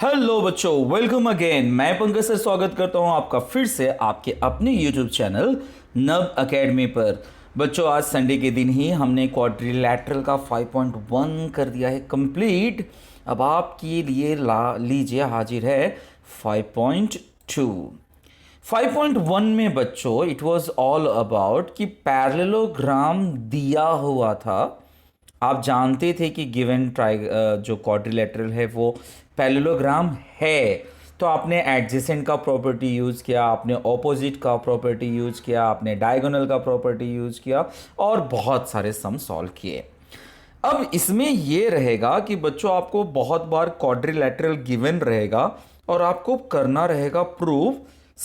Hello बच्चों, welcome again. मैं Pankaj sir स्वागत करता हूं आपका फिर से आपके अपने यूट्यूब चैनल नव एकेडमी पर। बच्चों, आज संडे के दिन ही हमने क्वाड्रिलैटरल का 5.1 कर दिया है कंप्लीट। अब आपके लिए लीजिए हाजिर है 5.2। 5.1 में बच्चों इट वाज ऑल अबाउट कि पैरेललोग्राम दिया हुआ था। आप जानते थे कि गिवन जो क्वाड्रिलेटरल है वो पैरेललोग्राम है, तो आपने एडजेसेंट का प्रॉपर्टी यूज़ किया, आपने ऑपोजिट का प्रॉपर्टी यूज़ किया, आपने डायगोनल का प्रॉपर्टी यूज़ किया और बहुत सारे सम सॉल्व किए। अब इसमें ये रहेगा कि बच्चों आपको बहुत बार क्वाड्रिलेटरल गिवन रहेगा और आपको करना रहेगा प्रूव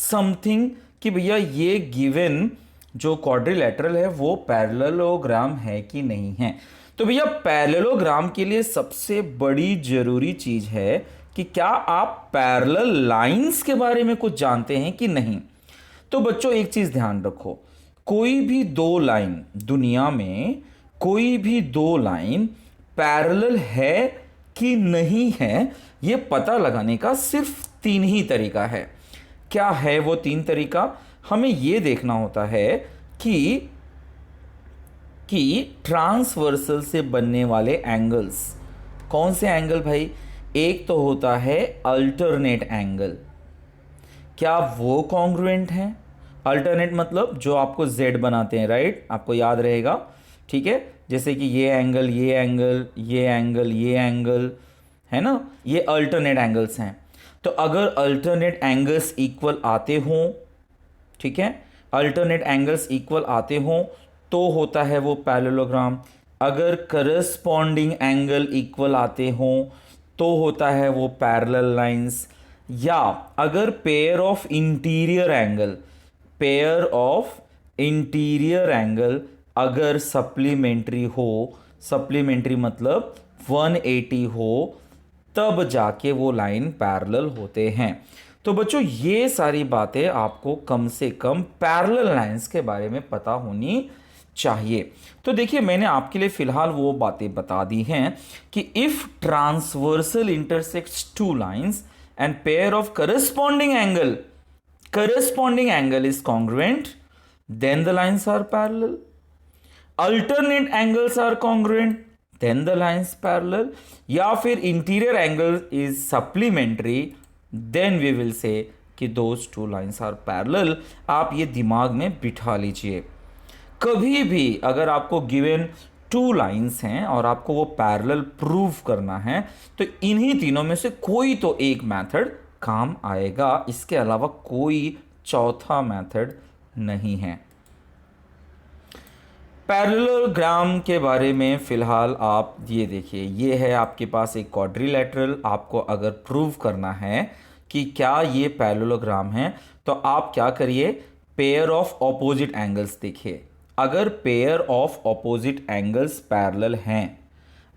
समथिंग कि भैया ये गिवन जो क्वाड्रिलेटरल है वो पैरेललोग्राम है कि नहीं है। तो भैया पैरेललोग्राम के लिए सबसे बड़ी जरूरी चीज है कि क्या आप पैरेलल लाइंस के बारे में कुछ जानते हैं कि नहीं। तो बच्चों एक चीज ध्यान रखो, कोई भी दो लाइन दुनिया में, कोई भी दो लाइन पैरेलल है कि नहीं है, ये पता लगाने का सिर्फ तीन ही तरीका है। क्या है वो तीन तरीका? हमें ये देखना होता है कि ट्रांसवर्सल से बनने वाले एंगल्स कौन से एंगल भाई। एक तो होता है अल्टरनेट एंगल, क्या वो कॉन्ग्रुएंट हैं? अल्टरनेट मतलब जो आपको जेड बनाते हैं, राइट, आपको याद रहेगा, ठीक है। जैसे कि ये एंगल, ये एंगल, ये एंगल, ये एंगल, है ना, ये अल्टरनेट एंगल्स हैं। तो अगर अल्टरनेट एंगल्स इक्वल आते हों, ठीक है, अल्टरनेट एंगल्स इक्वल आते हों तो होता है वो पैरेललोग्राम। अगर करस्पॉन्डिंग एंगल इक्वल आते हों तो होता है वो पैरेलल लाइंस। या अगर पेयर ऑफ इंटीरियर एंगल अगर सप्लीमेंट्री हो, सप्लीमेंट्री मतलब 180 हो, तब जाके वो लाइन पैरेलल होते हैं। तो बच्चों ये सारी बातें आपको कम से कम पैरेलल लाइंस के बारे में पता होनी चाहिए। तो देखिए मैंने आपके लिए फिलहाल वो बातें बता दी हैं कि if transversal intersects two lines and pair of corresponding angle is congruent, then the lines are parallel. Alternate angles are congruent, then the lines parallel. या फिर interior angle is supplementary, then we will say कि those two lines are parallel. आप ये दिमाग में बिठा लीजिए। कभी भी अगर आपको गिवन टू लाइंस हैं और आपको वो पैरेलल प्रूव करना है तो इन्हीं तीनों में से कोई तो एक मेथड काम आएगा, इसके अलावा कोई चौथा मेथड नहीं है। पैरेललोग्राम के बारे में फिलहाल आप ये देखिए, ये है आपके पास एक क्वाड्रिलेटरल। आपको अगर प्रूव करना है कि क्या ये पैरेललोग्राम है तो आप क्या करिए, पेयर ऑफ ऑपोजिट एंगल्स देखिए। अगर pair of opposite angles parallel हैं,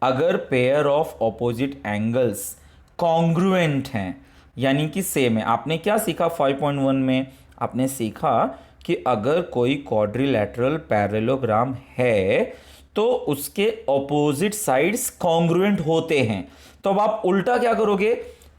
अगर pair of opposite angles congruent हैं, यानी कि सेम है। आपने क्या सीखा 5.1 में? आपने सीखा कि अगर कोई क्वाड्रिलेटरल पैरेललोग्राम है तो उसके ऑपोजिट साइड्स कॉन्ग्रुएंट होते हैं। तो अब आप उल्टा क्या करोगे,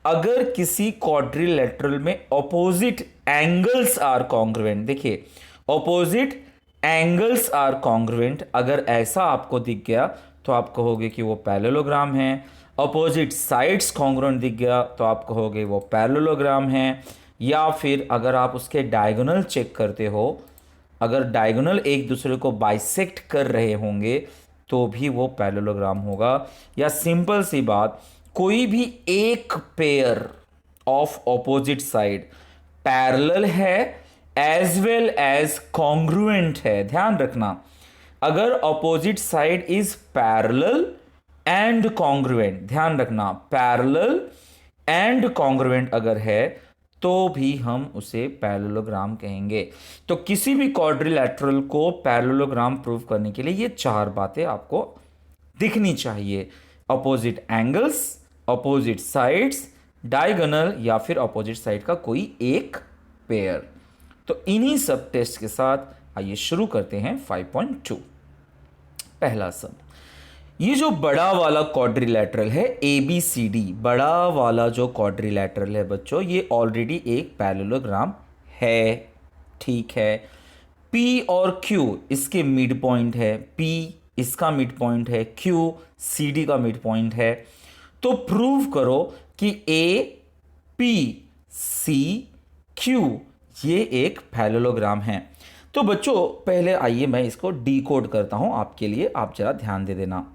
अगर किसी क्वाड्रिलेटरल में ऑपोजिट एंगल्स आर कॉन्ग्रुएंट, देखिए ऑपोजिट एंगल्स आर कॉन्ग्रुएंट, अगर ऐसा आपको दिख गया तो आप कहोगे कि वो पैरेललोग्राम है। अपोजिट साइड्स कॉन्ग्रुएंट दिख गया तो आप कहोगे वो पैरेललोग्राम है। या फिर अगर आप उसके डायगोनल चेक करते हो, अगर डायगोनल एक दूसरे को बाइसेक्ट कर रहे होंगे तो भी वो पैरेललोग्राम होगा। या सिंपल सी बात, कोई भी एक pair of opposite side parallel है एज वेल एज कॉन्ग्रुएंट है। ध्यान रखना, अगर opposite side is parallel and congruent, ध्यान रखना पैरेलल एंड कॉन्ग्रुएंट अगर है तो भी हम उसे पैरेललोग्राम कहेंगे। तो किसी भी क्वाड्रिलेटरल को पैरेललोग्राम प्रूव करने के लिए ये चार बातें आपको दिखनी चाहिए: opposite angles, opposite sides, diagonal या फिर ऑपोजिट साइड का कोई एक पेयर। तो इन्हीं सब टेस्ट के साथ आइए शुरू करते हैं 5.2। पहला सम, ये जो बड़ा वाला क्वाड्रिलैटरल है ABCD, बड़ा वाला जो क्वाड्रिलैटरल है बच्चों, ये ऑलरेडी एक पैरेललोग्राम है, ठीक है। P और Q इसके मिड पॉइंट है, P इसका मिड पॉइंट है, Q CD का मिड पॉइंट है। तो प्रूव करो कि APCQ ये एक पैरेललोग्राम है। तो बच्चों पहले आइए मैं इसको डिकोड करता हूं आपके लिए, आप जरा ध्यान दे देना।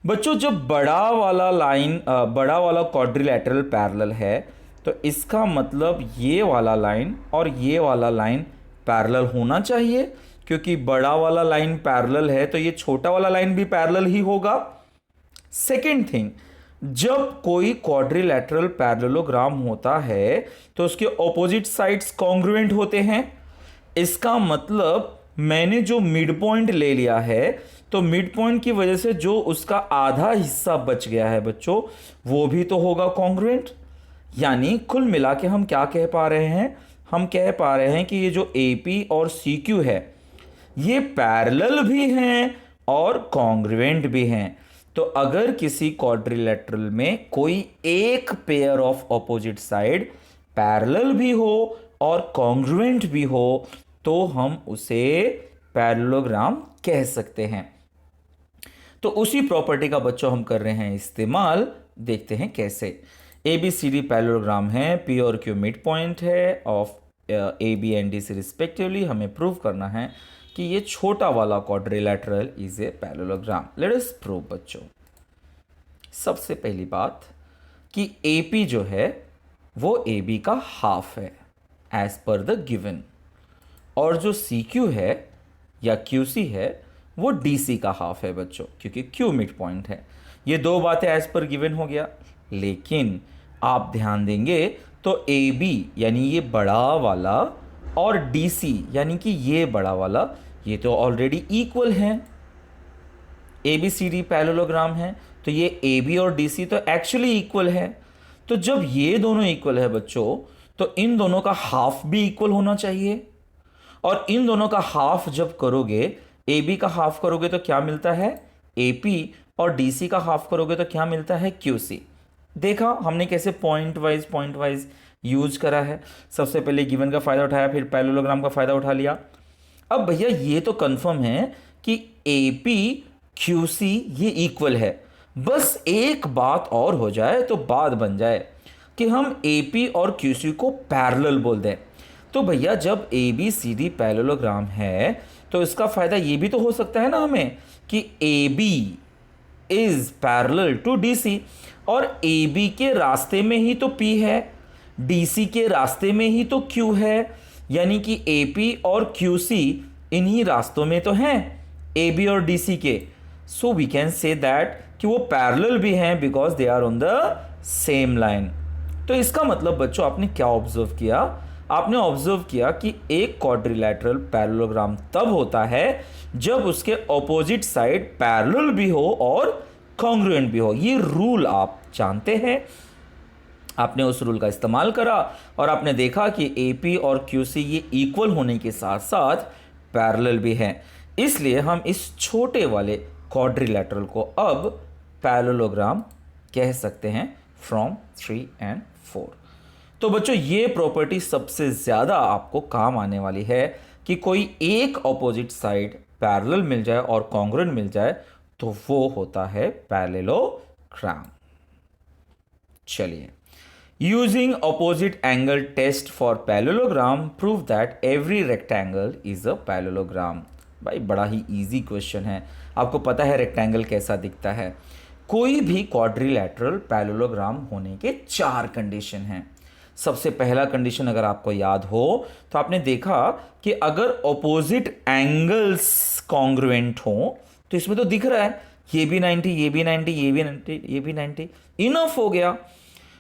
बच्चों जब बड़ा वाला क्वाड्रिलैटरल पैरेलल है तो इसका मतलब ये वाला लाइन और ये वाला लाइन पैरेलल होना चाहिए, क्योंकि बड़ा वाला लाइन पैरेलल है तो ये छोटा वाला लाइन भी पैरेलल ही होगा। सेकेंड थिंग, जब कोई क्वाड्रिलैटरल पैरेललोग्राम होता है तो उसके ऑपोजिट साइड्स कॉन्ग्रुएंट होते हैं। इसका मतलब मैंने जो मिड पॉइंट ले लिया है तो मिड पॉइंट की वजह से जो उसका आधा हिस्सा बच गया है बच्चों, वो भी तो होगा कॉन्ग्रुएंट। यानी कुल मिला के हम क्या कह पा रहे हैं, हम कह पा रहे हैं कि ये जो AP और CQ है ये पैरेलल भी हैं और कॉन्ग्रुएंट भी हैं। तो अगर किसी क्वाड्रिलैटरल में कोई एक pair of opposite side parallel भी हो और कॉन्ग्रुएंट भी हो तो हम उसे पैरेललोग्राम कह सकते हैं। तो उसी प्रॉपर्टी का बच्चों हम कर रहे हैं इस्तेमाल, देखते हैं कैसे। ABCD पैरेललोग्राम है, P और Q मिड पॉइंट है of AB and DC respectively. हमें प्रूव करना है कि ये छोटा वाला quadrilateral is a parallelogram. Let us prove बच्चों। सबसे पहली बात कि AP जो है वो AB का हाफ है एज पर द गिवन, और जो CQ है या QC है वो DC का हाफ है बच्चों, क्योंकि Q मिड पॉइंट है। ये दो बातें एज पर गिवन हो गया। लेकिन आप ध्यान देंगे तो AB यानी ये बड़ा वाला और DC यानी कि ये बड़ा वाला, ये तो ऑलरेडी इक्वल हैं। ABCD पैरेललोग्राम है तो ये AB और DC तो एक्चुअली इक्वल है। तो जब ये दोनों इक्वल है बच्चों तो इन दोनों का हाफ भी इक्वल होना चाहिए, और इन दोनों का हाफ जब करोगे, AB का हाफ करोगे तो क्या मिलता है AP, और DC का हाफ करोगे तो क्या मिलता है QC। देखा हमने कैसे पॉइंट वाइज यूज करा है। सबसे पहले गिवन का फायदा उठाया, फिर पैरेललोग्राम का फायदा उठा लिया। अब भैया ये तो कंफर्म है कि AP QC ये इक्वल है, बस एक बात और हो जाए तो बात बन जाए कि हम AP और QC को पैरेलल बोल दें। तो भैया जब ABCD पैरेललोग्राम है तो इसका फायदा ये भी तो हो सकता है ना हमें कि AB is parallel to DC, और AB के रास्ते में ही तो P है, DC के रास्ते में ही तो Q है, यानी कि AP और QC इन्हीं रास्तों में तो हैं AB और DC के। So we can say that कि वो पैरेलल भी हैं because they are on the same line. तो इसका मतलब बच्चों आपने क्या ऑब्जर्व किया, आपने ऑब्जर्व किया कि एक क्वाड्रिलैटरल पैरेललोग्राम तब होता है जब उसके ऑपोजिट साइड पैरेलल भी हो और कॉन्ग्रुएंट भी हो। ये रूल आप जानते हैं, आपने उस रूल का इस्तेमाल करा और आपने देखा कि AP और QC ये इक्वल होने के साथ साथ पैरेलल भी हैं। इसलिए हम इस छोटे वाले क्वाड्रिलैटरल को अब पैरेललोग्राम कह सकते हैं फ्रॉम 3 and 4। तो बच्चों ये प्रॉपर्टी सबसे ज़्यादा आपको काम आने वाली है कि कोई एक ऑपोजिट साइड पैरेलल मिल जाए और कॉन्ग्रुएंट मिल जाए तो वो होता है पैरेललोग्राम। चलिए, using opposite angle test for parallelogram prove that every rectangle is a parallelogram. भाई बड़ा ही इजी क्वेश्चन है, आपको पता है रेक्टेंगल कैसा दिखता है। कोई भी क्वाड्रिलैटरल पैरेललोग्राम होने के 4 कंडीशन हैं। सबसे पहला कंडीशन अगर आपको याद हो तो आपने देखा कि अगर ऑपोजिट एंगल्स कॉन्ग्रुएंट हो तो इसमें तो दिख रहा है ये भी 90, ये भी 90, ये भी 90, ये भी 90, इनफ हो गया।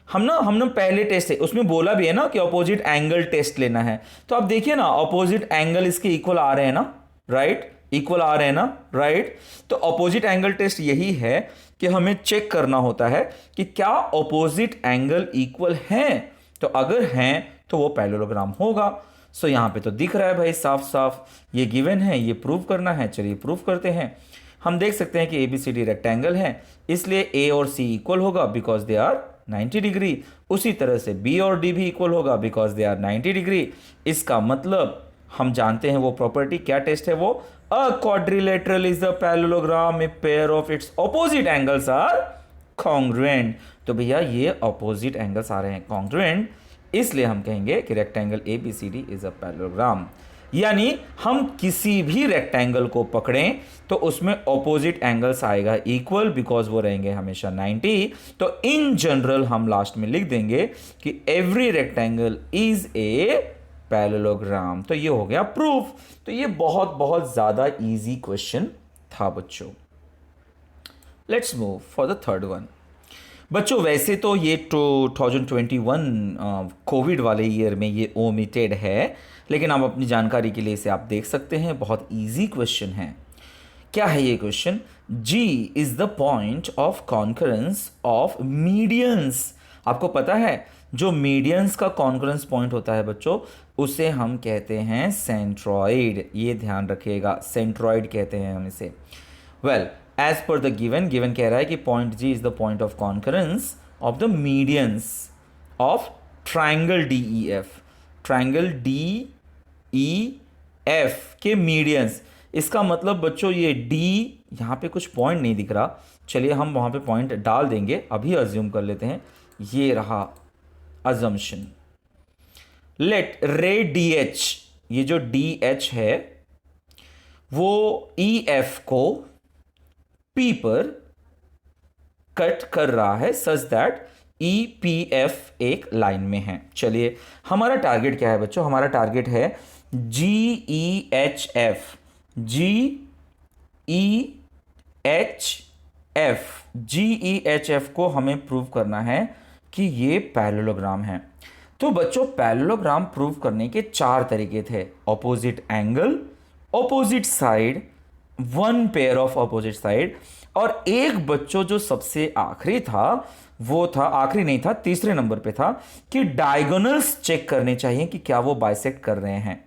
हमने पहले टेस्ट है उसमें बोला भी है ना कि ऑपोजिट एंगल टेस्ट लेना है। तो आप देखिए ना ऑपोजिट एंगल इसके इक्वल आ रहे हैं ना, राइट, इक्वल आ रहे हैं ना, राइट। तो ऑपोजिट एंगल टेस्ट यही है कि हमें चेक करना होता है कि क्या ऑपोजिट एंगल इक्वल हैं, तो अगर हैं तो वो पैरेललोग्राम होगा। सो यहाँ पे तो दिख रहा है भाई साफ साफ, ये गिवन है, ये प्रूव करना है। चलिए प्रूव करते हैं। हम देख सकते हैं कि ABCD रेक्टेंगल है, इसलिए A और C इक्वल होगा बिकॉज दे आर 90 डिग्री। उसी तरह से B और D भी इक्वल होगा बिकॉज दे आर 90 डिग्री। इसका मतलब हम जानते हैं वो प्रॉपर्टी, क्या टेस्ट है वो, a quadrilateral is a parallelogram if pair of its opposite angles are congruent. तो भैया ये ऑपोजिट एंगल्स आ रहे हैं कॉन्ग्रुएंट, इसलिए हम कहेंगे कि rectangle ABCD is a parallelogram. यानी हम किसी भी रेक्टेंगल को पकड़ें तो उसमें ऑपोजिट एंगल्स आएगा इक्वल बिकॉज वो रहेंगे हमेशा 90। तो इन जनरल हम लास्ट में लिख देंगे कि every rectangle is a parallelogram. तो ये हो गया प्रूफ। तो ये बहुत बहुत ज्यादा इजी क्वेश्चन था बच्चों। Let's move for the third one. बच्चों वैसे तो ये 2021 कोविड वाले ईयर में ये ओमिटेड है, लेकिन आप अपनी जानकारी के लिए इसे आप देख सकते हैं, बहुत इजी क्वेश्चन है। क्या है ये question? G is the point of concurrence of medians. आपको पता है जो मीडियंस का कॉन्करेंस पॉइंट होता है बच्चों, उसे हम कहते हैं सेंट्रॉइड। ये ध्यान रखिएगा, सेंट्रॉइड कहते हैं हम इसे। Well as per the given कह रहा है कि point G is the point of concurrence of the medians of triangle DEF। Triangle DEF के मीडियंस। इसका मतलब बच्चों ये D, यहाँ पे कुछ पॉइंट नहीं दिख रहा, चलिए हम वहाँ पे पॉइंट डाल देंगे, अभी अज्यूम कर लेते हैं। ये रहा अजम्पशन। लेट रे DH, ये जो DH है वो EF को P पर कट कर रहा है सच दैट EPF एक लाइन में है। चलिए हमारा टारगेट क्या है बच्चों? हमारा टारगेट है GEHF। GEHF को हमें प्रूव करना है कि ये पैरेललोग्राम है। तो बच्चों पैरेललोग्राम प्रूव करने के 4 तरीके थे। Opposite angle, opposite side, one pair of opposite side, और एक बच्चों जो सबसे आखिरी था वो था, आखिरी नहीं था, तीसरे नंबर पे था कि डायगोनल्स चेक करने चाहिए कि क्या वो बाइसेक्ट कर रहे हैं।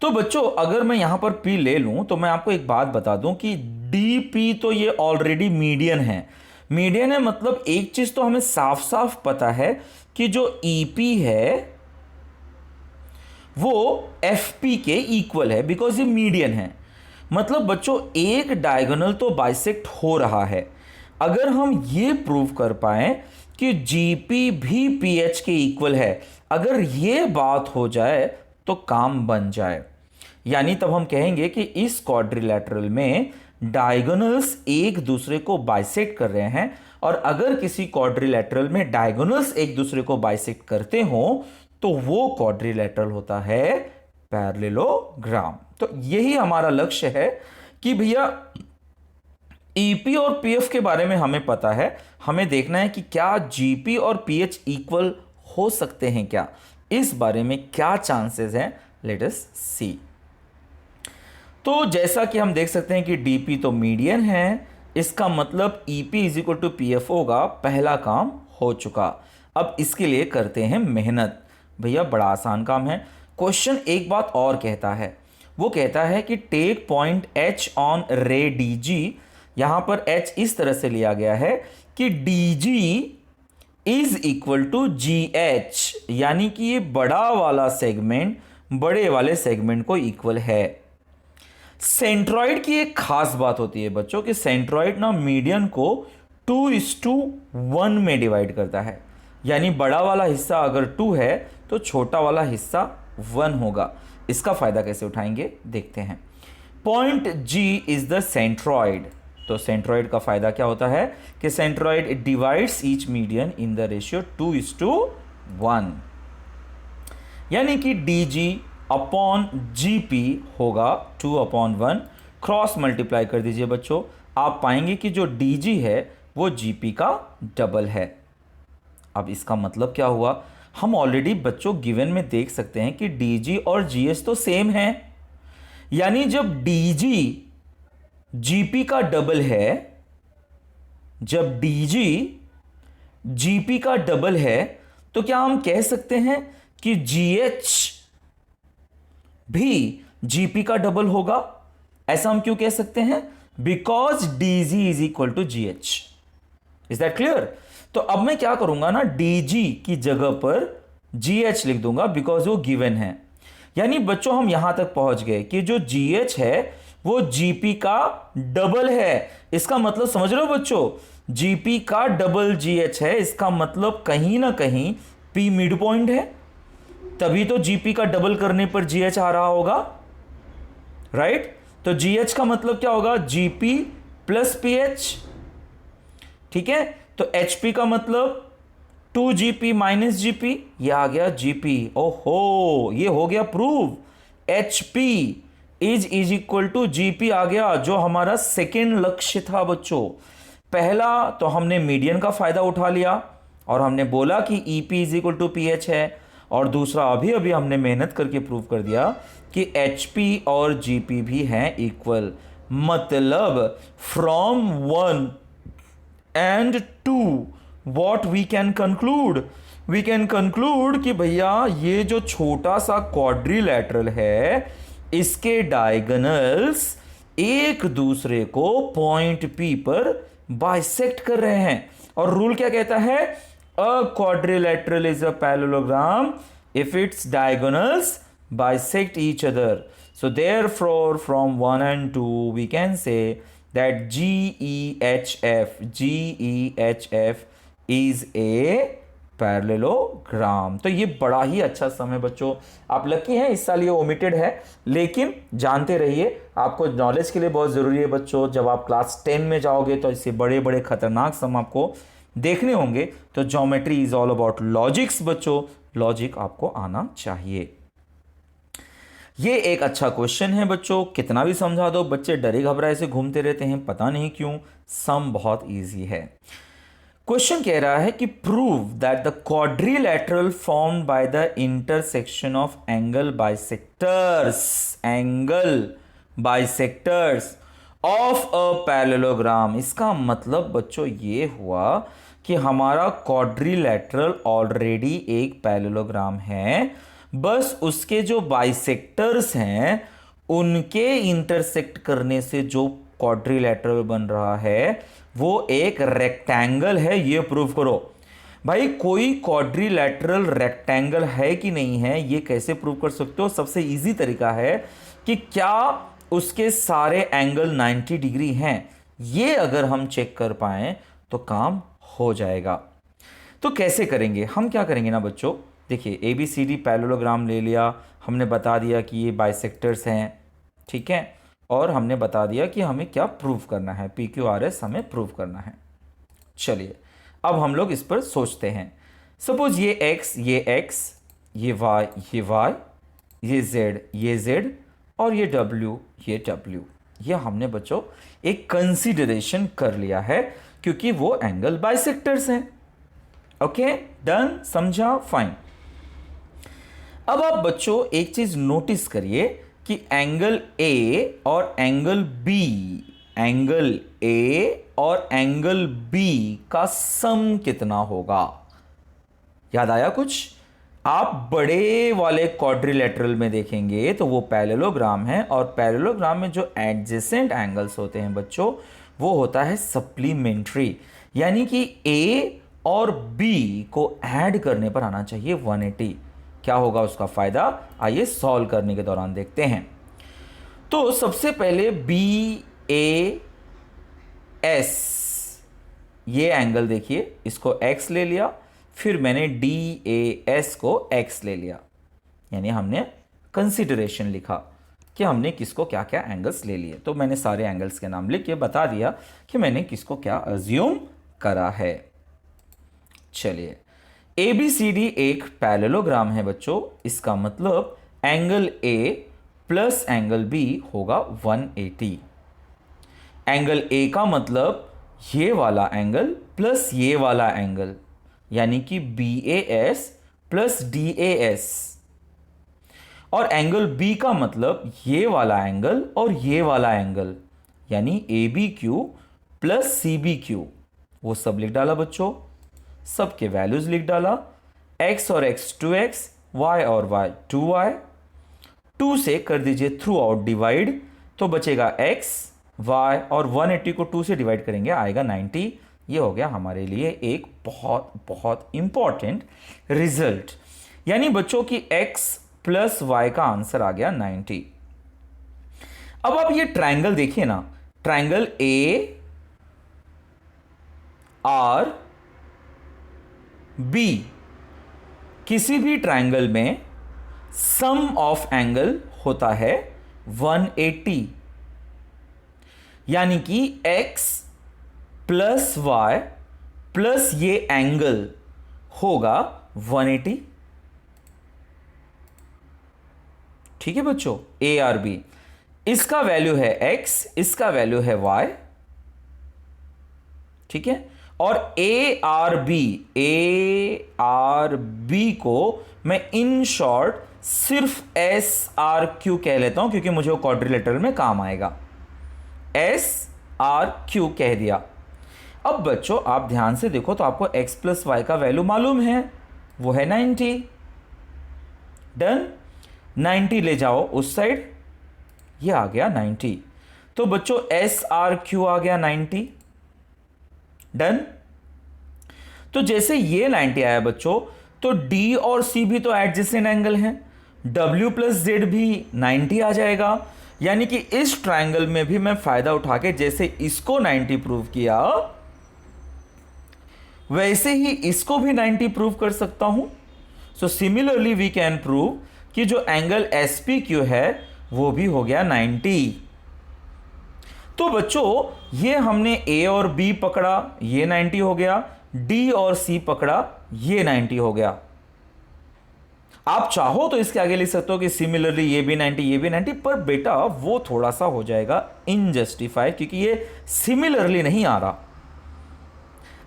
तो बच्चों अगर मैं यहां पर P ले लूं तो मैं आपको एक बात बता दूं कि DP तो ये ऑलरेडी मीडियन है। मीडियन है मतलब एक चीज तो हमें साफ साफ पता है कि जो EP है वो FP के इक्वल है बिकॉज ये मीडियन है। मतलब बच्चों एक डायगोनल तो बाइसेक्ट हो रहा है। अगर हम ये प्रूव कर पाए कि GP भी PH के इक्वल है, अगर ये बात हो जाए तो काम बन जाए। यानी तब हम कहेंगे कि इस क्वाड्रिलैटरल में डायगोनल्स एक दूसरे को बाइसेक्ट कर रहे हैं, और अगर किसी क्वाड्रिलैटरल में डायगोनल्स एक दूसरे को बाइसेक्ट करते हो तो वो क्वाड्रिलैटरल होता है पैरेललोग्राम। तो यही हमारा लक्ष्य है कि भैया EP और PF के बारे में हमें पता है, हमें देखना है कि क्या GP और PH इक्वल हो सकते हैं क्या, इस बारे में क्या चांसेस हैं, लेट अस सी। तो जैसा कि हम देख सकते हैं कि DP तो मीडियन है, इसका मतलब EP is equal to PF होगा। पहला काम हो चुका। अब इसके लिए करते हैं मेहनत। भैया बड़ा आसान काम है। क्वेश्चन एक बात और कहता है, वो कहता है कि take point H on ray DG। यहां पर H इस तरह से लिया गया है कि DG is equal to GH, यानी कि ये बड़ा वाला सेगमेंट बड़े वाले सेगमेंट को इक्वल है। सेंट्रॉइड की एक खास बात होती है बच्चों कि सेंट्रॉइड ना मीडियन को 2:1 में डिवाइड करता है। यानी बड़ा वाला हिस्सा अगर 2 है तो छोटा वाला हिस्सा 1 होगा। इसका फायदा कैसे उठाएंगे देखते हैं। Point G is the centroid. तो सेंट्रॉइड का फायदा क्या होता है कि centroid divides each median in the ratio 2:1, यानी कि DG अपॉन GP होगा 2/1। क्रॉस मल्टीप्लाई कर दीजिए बच्चों, आप पाएंगे कि जो DG है वो GP का डबल है। अब इसका मतलब क्या हुआ? हम ऑलरेडी बच्चों गिवन में देख सकते हैं कि DG और GH तो सेम है, यानी जब DG GP का डबल है, जब DG GP का डबल है, तो क्या हम कह सकते हैं कि GH भी GP का डबल होगा? ऐसा हम क्यों कह सकते हैं? Because DG is equal to GH। Is that clear? तो अब मैं क्या करूंगा ना, DG की जगह पर GH लिख दूंगा बिकॉज वो गिवन है। यानी बच्चों हम यहां तक पहुंच गए कि जो GH है वो GP का डबल है। इसका मतलब समझ रहे हो बच्चों, GP का डबल GH है। इसका मतलब कहीं ना कहीं P मिड पॉइंट है, तभी तो GP का डबल करने पर GH आ रहा होगा, राइट? तो GH का मतलब क्या होगा, GP प्लस PH। ठीक है, तो HP का मतलब 2GP माइनस GP, ये आ गया GP। ओहो, ये हो गया prove. HP is equal to GP आ गया, जो हमारा सेकेंड लक्ष्य था बच्चों। पहला तो हमने मीडियन का फायदा उठा लिया और हमने बोला कि EP is equal to PH है, और दूसरा अभी अभी हमने मेहनत करके प्रूव कर दिया कि HP और GP भी हैं इक्वल। मतलब from 1 and 2 what we can conclude? We can conclude कि भैया ये जो छोटा सा क्वाड्रिलैटरल है, इसके डायगोनल्स एक दूसरे को पॉइंट P पर बाइसेक्ट कर रहे हैं। और रूल क्या कहता है? A quadrilateral is a parallelogram if its diagonals bisect each other. So therefore from 1 and 2 we can say that GEHF is a parallelogram. तो ये बड़ा ही अच्छा सम है बच्चों। आप लकी हैं, इस साल ये ओमिटेड है, लेकिन जानते रहिए, आपको नॉलेज के लिए बहुत ज़रूरी है बच्चों। जब आप क्लास 10 में जाओगे तो इससे बड़े बड़े खतरनाक सम आपको देखने होंगे। तो geometry is all about logics बच्चों, लॉजिक आपको आना चाहिए। ये एक अच्छा क्वेश्चन है बच्चों, कितना भी समझा दो बच्चे डरे घबराए से घूमते रहते हैं, पता नहीं क्यों। सम बहुत इजी है। क्वेश्चन कह रहा है कि prove that the quadrilateral formed by the intersection of angle bisectors of a parallelogram. इसका मतलब बच्चों ये हुआ कि हमारा क्वाड्रिलैटरल ऑलरेडी एक पैरेललोग्राम है, बस उसके जो बाइसेक्टर्स हैं उनके इंटरसेक्ट करने से जो क्वाड्रिलैटरल बन रहा है वो एक रेक्टेंगल है। ये प्रूव करो भाई। कोई क्वाड्रिलैटरल रेक्टेंगल है कि नहीं है, ये कैसे प्रूव कर सकते हो? सबसे इजी तरीका है कि क्या उसके सारे एंगल 90 डिग्री हैं। ये अगर हम चेक कर पाए तो काम हो जाएगा। तो कैसे करेंगे? हम क्या करेंगे ना बच्चों, देखिए ABCD पैरेललोग्राम ले लिया, हमने बता दिया कि ये बाइसेक्टर्स हैं, ठीक है, और हमने बता दिया कि हमें क्या प्रूव करना है, PQRS हमें प्रूव करना है। चलिए अब हम लोग इस पर सोचते हैं। सपोज ये X, ये X, ये Y, ये Y, ये Z, ये Z, और ये W, ये W। ये हमने बच्चों एक कंसीडरेशन कर लिया है क्योंकि वो एंगल बाइसेक्टर्स हैं। ओके, डन, समझा, फाइन। अब आप बच्चों एक चीज नोटिस करिए कि एंगल A और एंगल B का सम कितना होगा? याद आया कुछ? आप बड़े वाले क्वाड्रिलैटरल में देखेंगे तो वो पैरेललोग्राम है, और पैरेललोग्राम में जो एडजेसेंट एंगल्स होते हैं बच्चों वो होता है सप्लीमेंट्री, यानी कि A और B को ऐड करने पर आना चाहिए 180। क्या होगा उसका फायदा? आइए सॉल्व करने के दौरान देखते हैं। तो सबसे पहले BAS, ये एंगल देखिए, इसको X ले लिया, फिर मैंने DAS को X ले लिया, यानी हमने कंसीडरेशन लिखा कि हमने किसको क्या क्या एंगल्स ले लिए। तो मैंने सारे एंगल्स के नाम लिख के बता दिया कि मैंने किसको क्या अज्यूम करा है। चलिए, ABCD एक पैरेललोग्राम है बच्चों, इसका मतलब angle A plus angle B होगा 180। एंगल A का मतलब ये वाला एंगल प्लस ये वाला एंगल, यानी कि BAS प्लस DAS, और एंगल B का मतलब ये वाला एंगल और ये वाला एंगल, यानी ABQ प्लस CBQ। वो सब लिख डाला बच्चों, सब के वैल्यूज लिख डाला। x और x 2x, y और y 2y, 2 से कर दीजिए थ्रू आउट डिवाइड, तो बचेगा x y और 180 को 2 से डिवाइड करेंगे आएगा 90। ये हो गया हमारे लिए एक बहुत बहुत इंपॉर्टेंट रिजल्ट। यानी बच्चों की x प्लस y का आंसर आ गया 90। अब आप ये ट्रायंगल देखिए ना, ट्रायंगल ए आर बी, किसी भी ट्रायंगल में सम ऑफ एंगल होता है 180, यानी कि x प्लस y प्लस ये एंगल होगा 180। ठीक है बच्चों, ए आर बी, इसका वैल्यू है x, इसका वैल्यू है y। ठीक है, और ए आर बी को मैं इन शॉर्ट सिर्फ एस आर क्यू कह लेता हूं, क्योंकि मुझे वो क्वाड्रिलेटरल में काम आएगा। एस आर क्यू कह दिया। अब बच्चों आप ध्यान से देखो तो आपको x प्लस वाई का वैल्यू मालूम है, वो है 90। डन, 90 ले जाओ उस साइड, ये आ गया 90। तो बच्चों एस आर क्यू आ गया 90। डन। तो जैसे ये 90 आया बच्चों, तो D और C भी तो एडजेसेंट एंगल हैं, W प्लस Z भी 90 आ जाएगा। यानी कि इस ट्रायंगल में भी मैं फायदा उठा के जैसे इसको 90 प्रूव किया, वैसे ही इसको भी 90 प्रूव कर सकता हूं। So similarly we can prove कि जो एंगल SPQ है वो भी हो गया 90। तो बच्चों ये हमने A और B पकड़ा, ये 90 हो गया, D और C पकड़ा, ये 90 हो गया। आप चाहो तो इसके आगे लिख सकते हो कि सिमिलरली ये भी 90, ये भी 90, पर बेटा वो थोड़ा सा हो जाएगा इनजस्टिफाई, क्योंकि ये सिमिलरली नहीं आ रहा।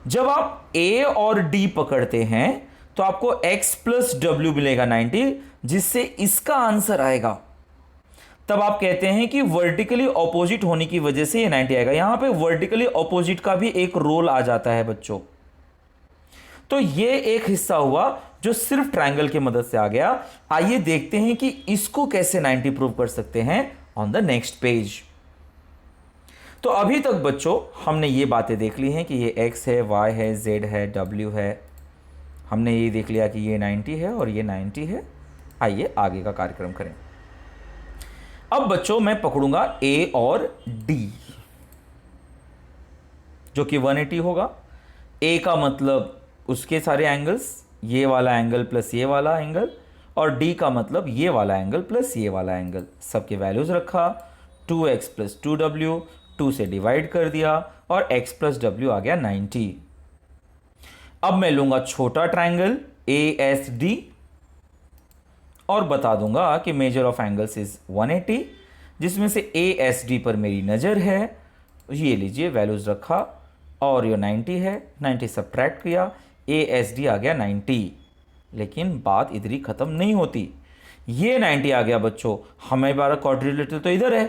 जब आप A और D पकड़ते हैं तो आपको X प्लस W मिलेगा 90, जिससे इसका आंसर आएगा। तब आप कहते हैं कि वर्टिकली ऑपोजिट होने की वजह से ये 90 आएगा। यहां पे वर्टिकली ऑपोजिट का भी एक रोल आ जाता है बच्चों। तो ये एक हिस्सा हुआ जो सिर्फ ट्रायंगल की मदद से आ गया। आइए देखते हैं कि इसको कैसे 90 प्रूव कर सकते हैं ऑन द नेक्स्ट पेज। तो अभी तक बच्चों हमने ये बातें देख ली हैं कि ये x है, y है, z है, w है। हमने ये देख लिया कि ये 90 है और ये 90 है। आइए आगे का कार्यक्रम करें। अब बच्चों मैं पकड़ूंगा A और D, जो कि 180 होगा। A का मतलब उसके सारे एंगल्स, ये वाला एंगल प्लस ये वाला एंगल, और D का मतलब ये वाला एंगल प्लस ये वाला एंगल। सबके वैल्यूज रखा, 2x प्लस 2w, 2 से डिवाइड कर दिया, और x प्लस w आ गया 90। अब मैं लूंगा छोटा ट्रायंगल ASD और बता दूंगा कि मेजर ऑफ एंगल्स इज 180, जिसमें से ASD पर मेरी नज़र है। ये लीजिए वैल्यूज रखा, और ये 90 है, 90 सब्ट्रैक्ट किया, ASD आ गया 90। लेकिन बात इधर ही ख़त्म नहीं होती। ये 90 आ गया बच्चों, हमें बारा क्वाड्रिलेटरल तो इधर है।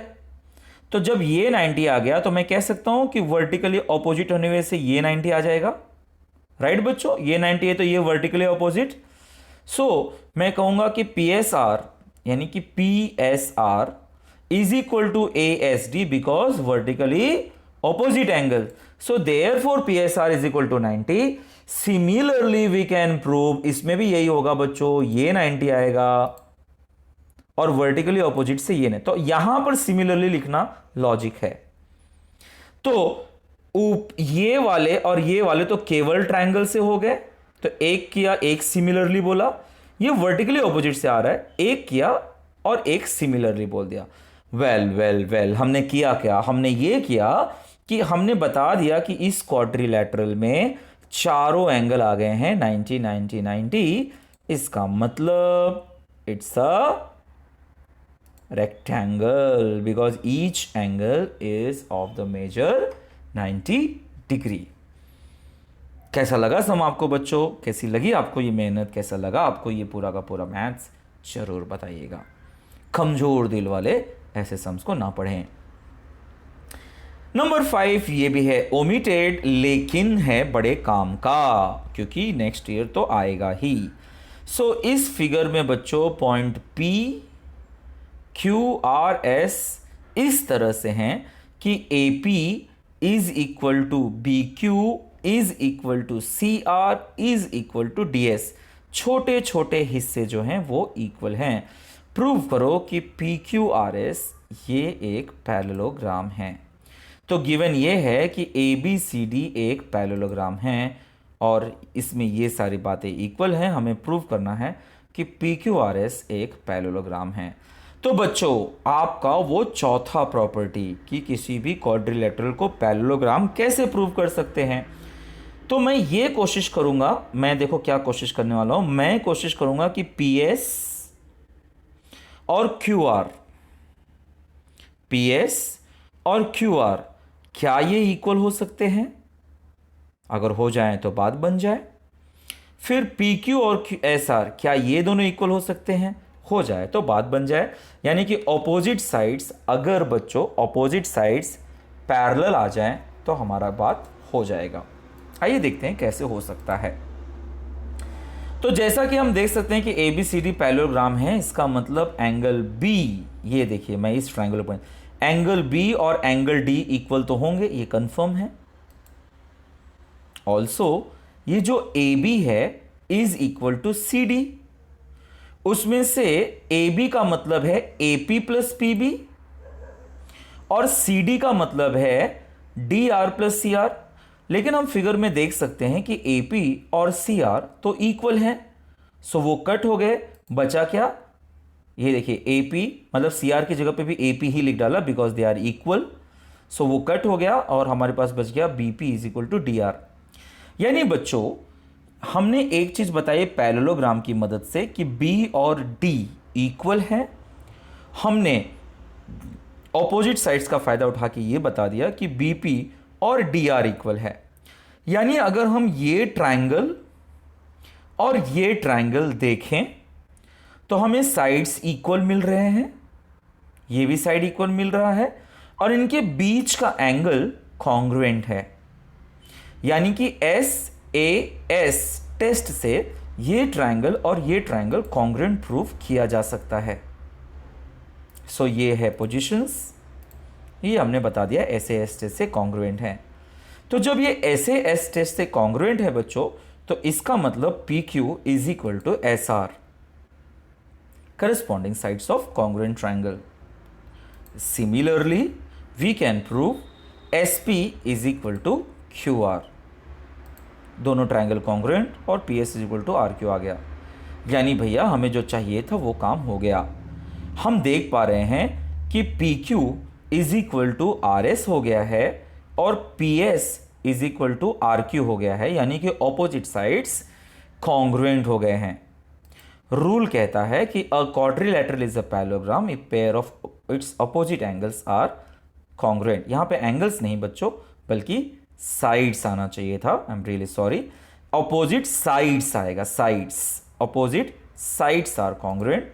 तो जब ये 90 आ गया तो मैं कह सकता हूँ कि वर्टिकली ऑपोजिट होने वजह से ये 90 आ जाएगा। राइट बच्चों, ये 90 है तो ये वर्टिकली ऑपोजिट। सो मैं कहूंगा कि PSR यानी कि PSR is equal to ASD because vertically opposite angle. So therefore PSR is equal to 90। Similarly we can prove, इसमें भी यही होगा बच्चों, ये 90 आएगा और वर्टिकली ऑपोजिट से ये नहीं। तो यहां पर सिमिलरली लिखना लॉजिक है। तो ये वाले और ये वाले तो केवल ट्रायंगल से हो गए, तो एक किया, एक सिमिलरली बोला। ये वर्टिकली ऑपोजिट से आ रहा है, एक किया और एक सिमिलरली बोल दिया। वेल हमने किया क्या? हमने ये किया कि हमने बता दिया कि इस क्वाड्रिलैटरल में चारों एंगल आ गए हैं 90 90 90। इसका मतलब it's a rectangle because each angle is of the measure 90 degree. कैसा लगा सम आपको बच्चों? कैसी लगी आपको ये मेहनत? कैसा लगा आपको ये पूरा का पूरा मैथ्स? जरूर बताइएगा। कमजोर दिल वाले ऐसे सम्स को ना पढ़ें। नंबर 5 ये भी है ओमिटेड, लेकिन है बड़े काम का, क्योंकि नेक्स्ट ईयर तो आएगा ही। सो इस फिगर में बच्चों point P, Q, R, S इस तरह से हैं कि AP is equal to BQ is equal to CR is equal to DS। छोटे छोटे हिस्से जो हैं वो इक्वल हैं। प्रूव करो कि PQRS ये एक पैरेललोग्राम है। तो गिवन ये है कि ABCD एक पैरेललोग्राम है और इसमें ये सारी बातें इक्वल हैं। हमें प्रूव करना है कि PQRS एक पैरेललोग्राम है। तो बच्चों, आपका वो चौथा प्रॉपर्टी कि किसी भी क्वाड्रिलेटरल को पैरेललोग्राम कैसे प्रूव कर सकते हैं, तो मैं ये कोशिश करूंगा। मैं देखो क्या कोशिश करने वाला हूं, मैं कोशिश करूंगा कि PS और QR क्या ये इक्वल हो सकते हैं? अगर हो जाए तो बात बन जाए। फिर PQ और SR क्या ये दोनों इक्वल हो सकते हैं? हो जाए तो बात बन जाए। यानी कि ऑपोजिट साइड्स, अगर बच्चों ऑपोजिट साइड्स पैरेलल आ जाएं तो हमारा बात हो जाएगा। आइए देखते हैं कैसे हो सकता है। तो जैसा कि हम देख सकते हैं कि ABCD पैरेललोग्राम है, इसका मतलब एंगल B, ये देखिए मैं इस ट्रायंगल पर, एंगल B और एंगल D इक्वल तो होंगे, ये कंफर्म है। ऑल्सो ये जो AB है इज इक्वल टू CD। उसमें से AB का मतलब है AP प्लस PB और CD का मतलब है DR प्लस CR। लेकिन हम फिगर में देख सकते हैं कि AP और CR तो इक्वल हैं, सो वो कट हो गए। बचा क्या? ये देखिए AP मतलब CR की जगह पे भी AP ही लिख डाला बिकॉज दे आर इक्वल, सो वो कट हो गया और हमारे पास बच गया BP is equal to DR। यानी बच्चों, हमने एक चीज बताई पैरेललोग्राम की मदद से कि B और D इक्वल है। हमने ऑपोजिट साइड्स का फायदा उठा के ये बता दिया कि BP और DR इक्वल है। यानी अगर हम ये ट्रायंगल और ये ट्रायंगल देखें तो हमें साइड्स इक्वल मिल रहे हैं, ये भी साइड इक्वल मिल रहा है और इनके बीच का एंगल कॉन्ग्रुएंट है। यानी कि SAS टेस्ट से ये ट्रायंगल और ये ट्रायंगल कॉन्ग्रुएंट प्रूफ किया जा सकता है। सो ये है पोजीशंस, ये हमने बता दिया SAS टेस्ट से कॉन्ग्रुएंट है। तो जब ये SAS टेस्ट से कॉन्ग्रुएंट है बच्चों, तो इसका मतलब PQ is equal to SR, corresponding sides of congruent triangle. Similarly, we can prove SP is equal to QR. दोनों ट्रायंगल कॉन्ग्रुएंट और PS is equal to RQ आ गया। यानी भैया हमें जो चाहिए था वो काम हो गया। हम देख पा रहे हैं कि PQ is equal to RS हो गया है और PS is equal to RQ हो गया है, यानी कि ऑपोजिट साइड्स कॉन्ग्रुएंट हो गए हैं। रूल कहता है कि a quadrilateral is a parallelogram if pair of its opposite angles are congruent. यहाँ पे एंगल्स नहीं बच्चों बल्कि साइड्स आना चाहिए था, I am really sorry. Opposite sides आएगा, sides, opposite sides are congruent,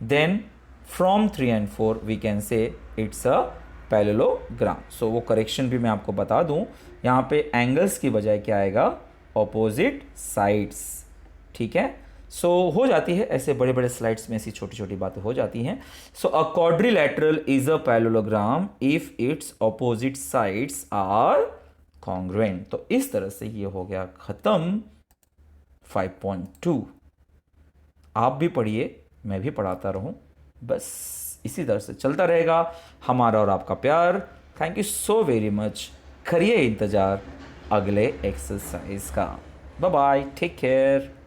then from 3 and 4 we can say it's a parallelogram. So वो करेक्शन भी मैं आपको बता दूं, यहाँ पे एंगल्स की बजाय क्या आएगा? Opposite sides. ठीक है, सो हो जाती है ऐसे बड़े बड़े स्लाइड्स में ऐसी छोटी छोटी बातें हो जाती हैं। So a quadrilateral is a parallelogram if its opposite sides are congruent. तो इस तरह से ये हो गया खत्म 5.2। आप भी पढ़िए, मैं भी पढ़ाता रहूं, बस इसी तरह से चलता रहेगा हमारा और आपका प्यार। Thank you so very much. करिए इंतजार अगले एक्सरसाइज का। Bye bye, take care.